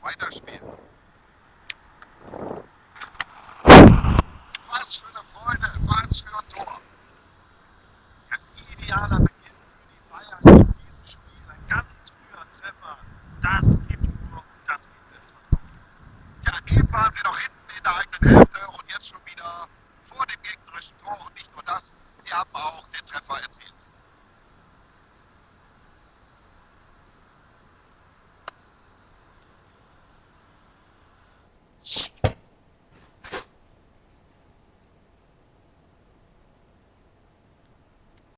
Weiterspielen. Was für eine Freude, was für ein Tor. Ein idealer Beginn für die Bayern in diesem Spiel. Ein ganz früher Treffer. Das gibt nur und das gibt Selbstvertrauen. Ja, eben waren sie noch hinten in der eigenen Hälfte und jetzt schon wieder vor dem gegnerischen Tor. Und nicht nur das, sie haben auch den Treffer erzielt.